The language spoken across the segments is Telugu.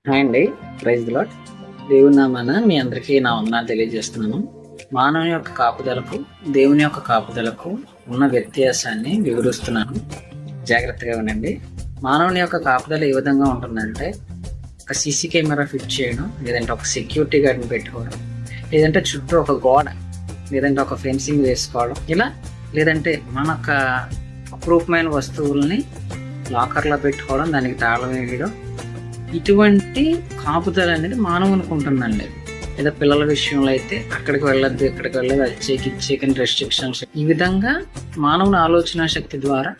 హాయ్ అండి, ప్రైజ్ ది లార్డ్. దేవుని నామాన మీ అందరికీ నా వందనాలు తెలియజేస్తున్నాను. మానవుని యొక్క కాపుదలకు దేవుని యొక్క కాపుదలకు ఉన్న వ్యత్యాసాన్ని వివరిస్తున్నాను. జాగ్రత్తగా వినండి. మానవుని యొక్క కాపుదల ఏ విధంగా ఉంటుందంటే, ఒక సీసీ కెమెరా ఫిట్ చేయడం, లేదంటే ఒక సెక్యూరిటీ గార్డ్ని పెట్టుకోవడం, లేదంటే చుట్టూ ఒక గోడ, లేదంటే ఒక ఫెన్సింగ్ వేసుకోవడం, ఇలా లేదంటే మనొక అపురూపమైన వస్తువుల్ని లాకర్లో పెట్టుకోవడం, దానికి తాళం వేయడం, ఇటువంటి కాపుదల అనేది మానవునికి ఉంటుందండి. లేదా పిల్లల విషయంలో అయితే అక్కడికి వెళ్ళొద్దు, ఇక్కడికి వెళ్ళదు, వచ్చేకి ఇచ్చేకని రెస్ట్రిక్షన్స్. ఈ విధంగా మానవుని ఆలోచన శక్తి ద్వారా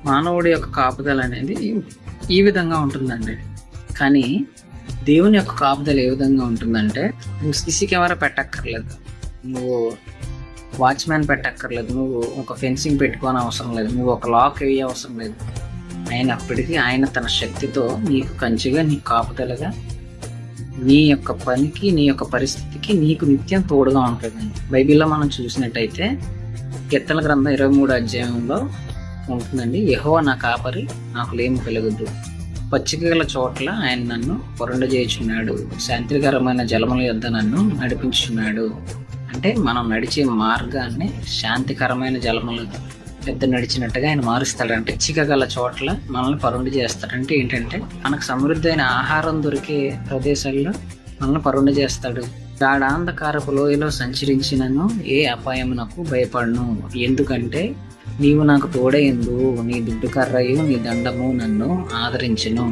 మానవుడి యొక్క కాపుదల అనేది ఈ విధంగా ఉంటుందండి. కానీ దేవుని యొక్క కాపుదల ఏ విధంగా ఉంటుందంటే, నువ్వు సీసీ కెమెరా పెట్టక్కర్లేదు, నువ్వు వాచ్మ్యాన్ పెట్టక్కర్లేదు, నువ్వు ఒక ఫెన్సింగ్ పెట్టుకోని అవసరం లేదు, నువ్వు ఒక లాక్ వేయ అవసరం లేదు. అయినప్పటికీ ఆయన తన శక్తితో నీకు కంచిగా, నీ కాపుదలగా, నీ యొక్క పనికి, నీ యొక్క పరిస్థితికి నీకు నిత్యం తోడుగా ఉంటుంది. బైబిల్లో మనం చూసినట్టయితే కీర్తనల గ్రంథం 23 అధ్యాయంలో ఉంటుందండి. యెహోవా నా కాపరి, నాకు లేమి కలుగదు, పచ్చిక గల చోట్ల ఆయన నన్ను పొరండజేయుచున్నాడు, శాంతికరమైన జలముల యొద్ద నన్ను నడిపించుచున్నాడు. అంటే మనం నడిచే మార్గాన్ని శాంతికరమైన జలములు పెద్ద నడిచినట్టుగా ఆయన మారుస్తాడంటే, చిక్కగల చోట్ల మనల్ని పరుండి చేస్తాడంటే ఏంటంటే, మనకు సమృద్ధమైన ఆహారం దొరికే ప్రదేశాల్లో మనల్ని పరుండి చేస్తాడు. గాఢాంధకారపు లోయలో సంచరించినను ఏ అపాయమునకు భయపడను, ఎందుకంటే నీవు నాకు తోడైందు, నీ దుడ్డు కర్రయు నీ దండము నన్ను ఆదరించును.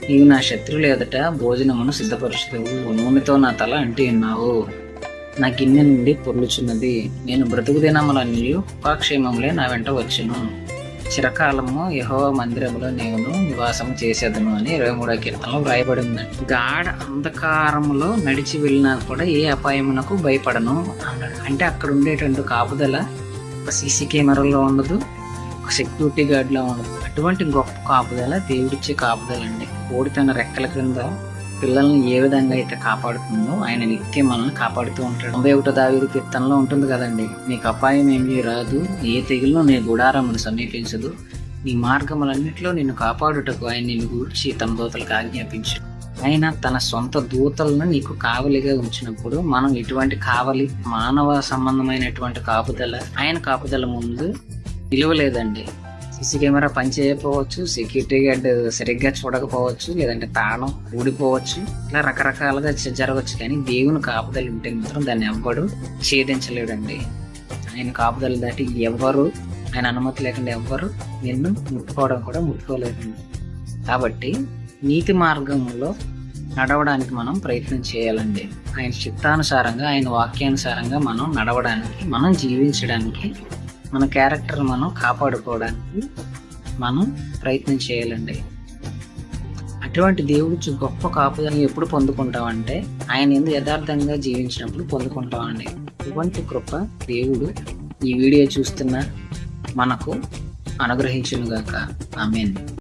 నీవు నా శత్రువుల ఎదుట భోజనమును సిద్ధపరుచుతావు, నూనెతో నా తల అంటి ఉన్నావు, నా గిన్నె నుండి పొర్లుచున్నది, నేను బ్రతుకు దినములన్నీ కృపాక్షేమములే నా వెంట వచ్చును, చిరకాలము యెహోవా మందిరములో నేను నివాసము చేసేదను అని 23వ కీర్తనలో వ్రాయబడి ఉందండి. గాఢ అంధకారములో నడిచి వెళ్ళినా కూడా ఏ అపాయమునకు భయపడను అన్నాడు. అంటే అక్కడ ఉండేటువంటి కాపుదల ఒక సీసీ కెమెరాలో ఉండదు, ఒక సెక్యూరిటీ గార్డ్లో ఉండదు. అటువంటి గొప్ప కాపుదల దేవుడిచ్చే కాపుదల అండి. కోడి తన రెక్కల క్రింద పిల్లల్ని ఏ విధంగా అయితే కాపాడుతుందో ఆయన నిత్యం మనల్ని కాపాడుతూ ఉంటాడు. 91వ దావీదు కీర్తనలో ఉంటుంది కదండి, నీకు అపాయం ఏమీ రాదు, ఏ తెగులు నీ గుడారమును సమీపించదు, నీ మార్గములన్నింటిలో నిన్ను కాపాడుటకు ఆయన నిన్ను గూర్చి తన దూతలకు ఆజ్ఞాపించు. ఆయన తన సొంత దూతలను నీకు కావలిగా ఉంచినప్పుడు మనం ఇటువంటి కావలి, మానవ సంబంధమైనటువంటి కాపుదల, ఆయన కాపుదల ముందు నిలువలేదండి. సీసీ కెమెరా పనిచేయకపోవచ్చు, సెక్యూరిటీ గార్డ్ సరిగ్గా చూడకపోవచ్చు, లేదంటే తాళం ఊడిపోవచ్చు, ఇలా రకరకాలుగా జరగవచ్చు. కానీ దేవుని కాపుదల ఉంటే మాత్రం దాన్ని ఎవ్వడు ఛేదించలేడండి. ఆయన కాపుదల దాటి ఎవ్వరు, ఆయన అనుమతి లేకుండా ఎవ్వరు నిన్ను ముట్టుకోవడం కూడా ముట్టుకోలేదండి. కాబట్టి నీతి మార్గంలో నడవడానికి మనం ప్రయత్నం చేయాలండి. ఆయన చిత్తానుసారంగా, ఆయన వాక్యానుసారంగా మనం నడవడానికి, మనం జీవించడానికి, మన క్యారెక్టర్ మనం కాపాడుకోవడానికి మనం ప్రయత్నం చేయాలండి. అటువంటి దేవుడి గొప్ప కాపుదలను ఎప్పుడు పొందుకుంటామంటే, ఆయన ఎందుకు యథార్థంగా జీవించినప్పుడు పొందుకుంటామండి. ఇటువంటి కృప దేవుడు ఈ వీడియో చూస్తున్న మనకు అనుగ్రహించునుగాక. ఆమేన్.